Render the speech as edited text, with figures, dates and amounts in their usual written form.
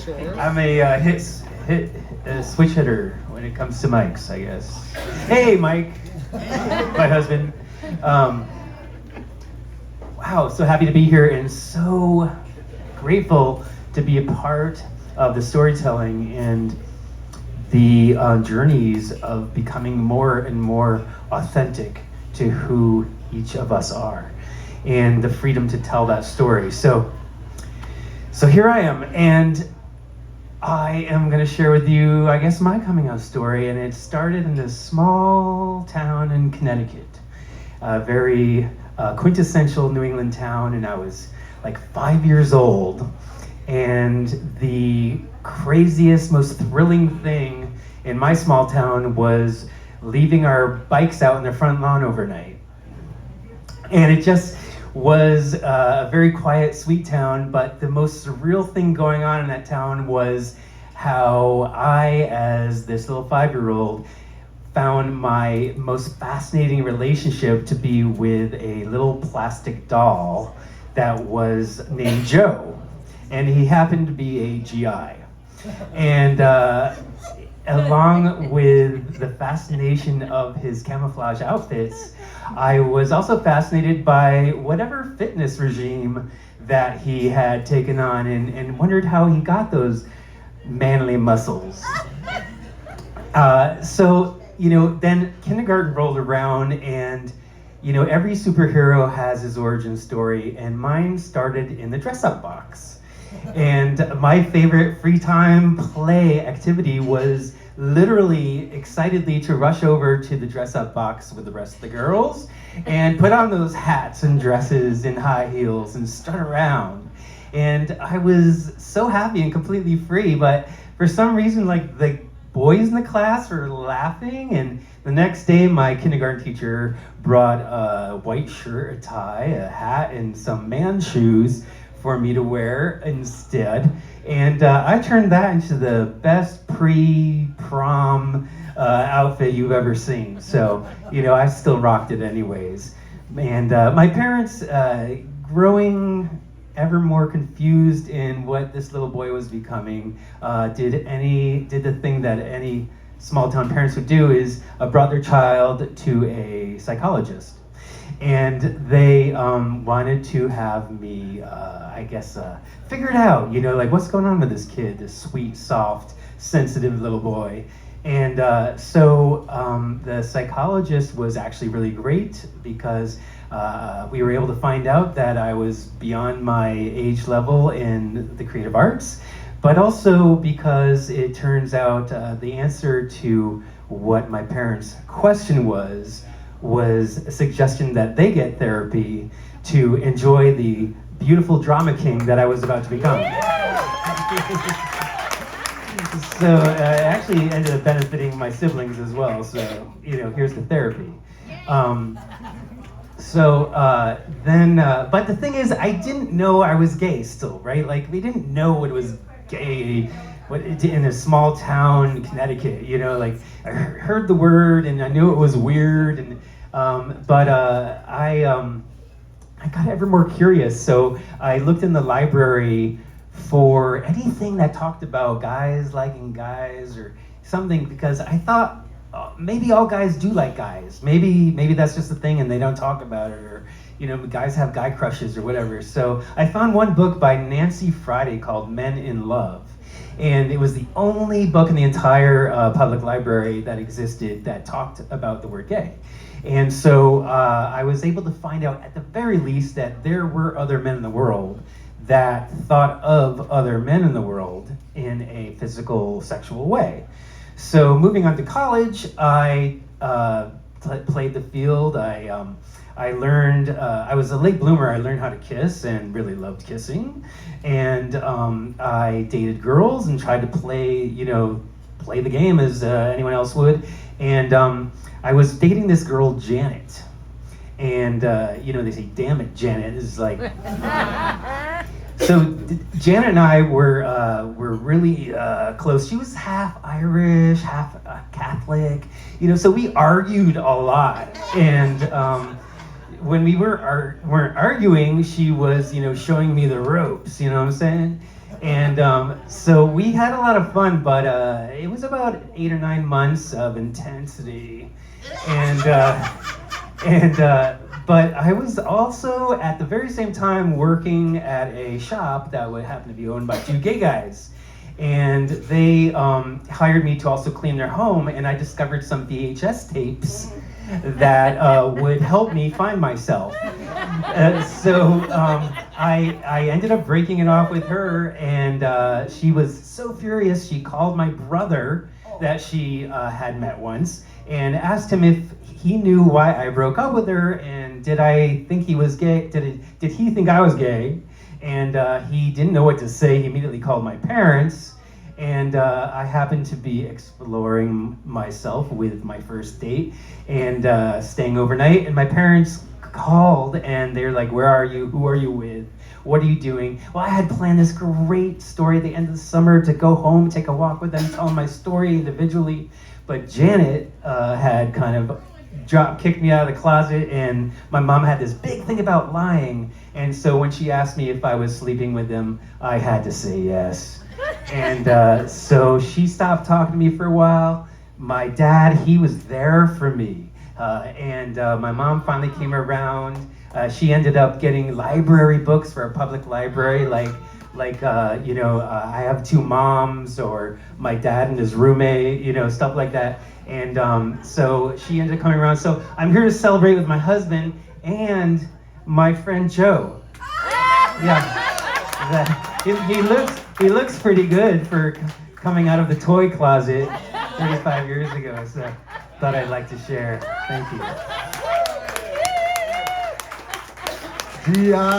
I'm a switch hitter when it comes to mics, I guess. Hey, Mike, my husband. Wow, so happy to be here and so grateful to be a part of the storytelling and the journeys of becoming more and more authentic to who each of us are, and the freedom to tell that story. So here I am, and I am going to share with you, I guess, my coming out story, and it started in this small town in Connecticut, a very quintessential New England town, and I was like 5 years old, and the craziest, most thrilling thing in my small town was leaving our bikes out in the front lawn overnight. And it just was a very quiet, sweet town, but the most surreal thing going on in that town was how I, as this little 5-year-old, found my most fascinating relationship to be with a little plastic doll that was named Joe, and he happened to be a GI. And along with the fascination of his camouflage outfits, I was also fascinated by whatever fitness regime that he had taken on, and wondered how he got those manly muscles. So, then kindergarten rolled around, and, every superhero has his origin story, and mine started in the dress-up box. And my favorite free time play activity was literally excitedly to rush over to the dress-up box with the rest of the girls and put on those hats and dresses and high heels and strut around. And I was so happy and completely free, but for some reason, like, the boys in the class were laughing, and the next day my kindergarten teacher brought a white shirt, a tie, a hat, and some man shoes for me to wear instead. And I turned that into the best pre-prom outfit you've ever seen. So, I still rocked it anyways. And my parents, growing ever more confused in what this little boy was becoming, did the thing that any small town parents would do, is brought their child to a psychologist. And they wanted to have me, figure it out, like, what's going on with this kid, this sweet, soft, sensitive little boy. And so the psychologist was actually really great, because we were able to find out that I was beyond my age level in the creative arts, but also because it turns out the answer to what my parents' question was a suggestion that they get therapy to enjoy the beautiful drama king that I was about to become. So it actually ended up benefiting my siblings as well, so, here's the therapy. But the thing is, I didn't know I was gay still, right? Like, we didn't know what was gay in a small town in Connecticut, like, I heard the word and I knew it was weird, and I got ever more curious, so I looked in the library for anything that talked about guys liking guys or something, because I thought maybe all guys do like guys. Maybe that's just a thing and they don't talk about it, or guys have guy crushes or whatever. So I found one book by Nancy Friday called Men in Love. And it was the only book in the entire public library that existed that talked about the word gay. And so I was able to find out, at the very least, that there were other men in the world that thought of other men in the world in a physical, sexual way. So moving on to college, I played the field. I learned, I was a late bloomer. I learned how to kiss and really loved kissing. And I dated girls and tried to play the game as anyone else would. And I was dating this girl, Janet. And, they say, damn it, Janet. It's like... So Janet and I were really close. She was half Irish, half Catholic, so we argued a lot. And when we weren't arguing, she was, showing me the ropes, you know what I'm saying? And so we had a lot of fun, but it was about 8 or 9 months of intensity. And but I was also at the very same time working at a shop that would happen to be owned by 2 gay guys. And they hired me to also clean their home, and I discovered some VHS tapes that would help me find myself. So I ended up breaking it off with her, and she was so furious, she called my brother that she had met once and asked him if he knew why I broke up with her, and did I think he was gay? Did he think I was gay? And he didn't know what to say. He immediately called my parents, and I happened to be exploring myself with my first date and staying overnight, and my parents called and they're like, "Where are you? Who are you with? What are you doing?" Well, I had planned this great story at the end of the summer to go home, take a walk with them, tell them my story individually, but Janet had kind of kicked me out of the closet, and my mom had this big thing about lying, and so when she asked me if I was sleeping with them, I had to say yes. And so she stopped talking to me for a while. My dad, he was there for me, and my mom finally came around. She ended up getting library books for a public library, like I Have Two Moms, or My Dad and His Roommate, stuff like that. And so she ended up coming around. So I'm here to celebrate with my husband and my friend Joe. Yeah, he looks pretty good for coming out of the toy closet 35 years ago. So thought I'd like to share. Thank you.